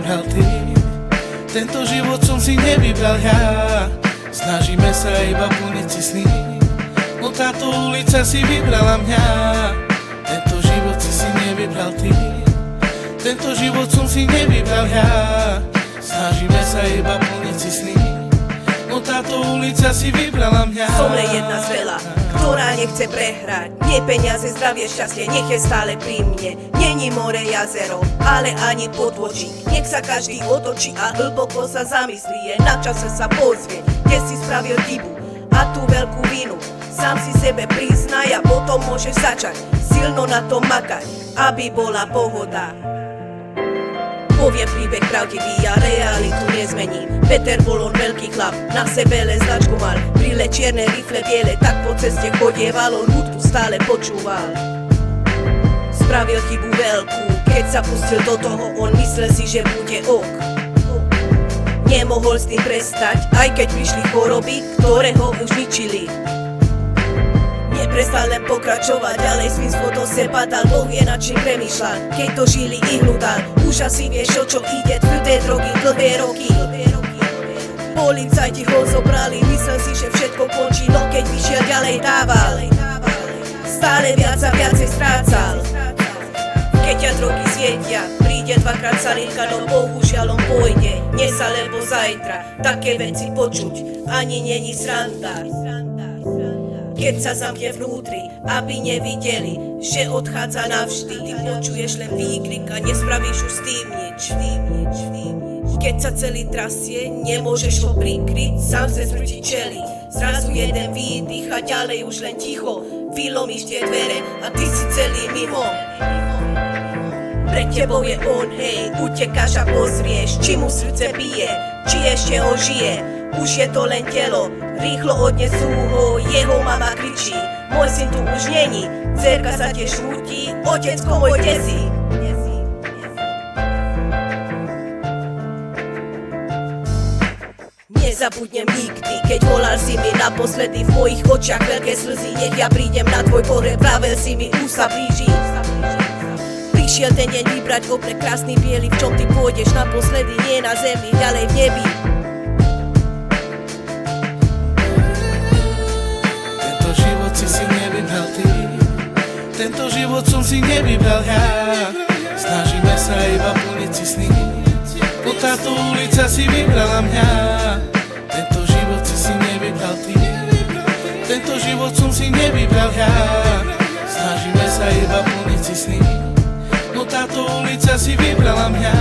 nevybral ty. Tento život som si nevybral ja. Snažíme sa iba plniť si sny. No táto ulica si vybrala mňa. Tento život si nevybral ty. Tento život som si nevybral ja. Snažíme sa iba plniť si sny. No táto ulica si vybrala mňa. Som len jedna z veľa, ktorá nechce prehrať. Nie peniaze, zdravie, šťastie, nech je stále pri mne. Není more, jazero, ale ani podvočí. Nech sa každý otočí a hlboko sa zamyslí. Je na čase sa pozrieť, kde si spravil chybu a tú veľkú vinu. Sám si sebe priznaj a potom môžeš začať silno na to makať, aby bola pohoda. Poviem príbeh pravdivý a realitu nezmením. Peter bol on veľký chlap, na sebe len značku mal. Brýle čierne, rifle biele, tak po ceste chodieval. On hudbu stále počúval. Spravil chybu veľkú, keď sa pustil do toho, on myslel si, že bude ok. Nemohol s tým prestať, aj keď prišli choroby, ktoré ho už ničili. Neprestal len pokračovať, ďalej svinstvo do seba dal. Boh je nad čím premýšľal, keď to žili ich hnudal. Už asi vieš, o čo ide, tvrdé drogy, dlhé roky. Policajti ho zobrali, myslel si, že všetko končí, no keď vyšiel ďalej dával. Stále viac a viacej strácal. Keď ťa drogy zjedia, príde dvakrát salinka, no bohužiaľ on pôjde. Dnes alebo zajtra, také veci počuť ani není sranda. Keď sa zamkne vnútri, aby nevideli, že odchádza navždy. Ty počuješ len výkrik a nespravíš už s tým nič. Keď sa celý trasie, nemôžeš ho prikryť, sám se smrti čeli. Zrazu jeden výdych a ďalej už len ticho. Vylomíš tie dvere a ty si celý mimo. Pred tebou je on, hej, utekáš a pozrieš, či mu srdce bije, či ešte ho žije. Už je to len telo, rýchlo odnesú ho, jeho mama kričí. Môj syn tu už není, dcerka sa tiež rúti, otecko môj, kde si? Nezabudnem nikdy, keď volal si mi naposledy. V mojich očiach veľké slzy, nech ja prídem na tvoj pohreb, vravel si mi, už sa blíži. Prišiel ten deň vybrať ho pre krásny biely, v čom ty pôjdeš naposledy, nie na zemi, ďalej v nebi. Tento život som si nevybral ja. Snažíme sa iba plniť si sny. No táto ulica si vybrala mňa. Tento život si nevybral ty. Tento život som si nevybral ja. Snažíme sa iba plniť si sny. No táto ulica si vybrala mňa.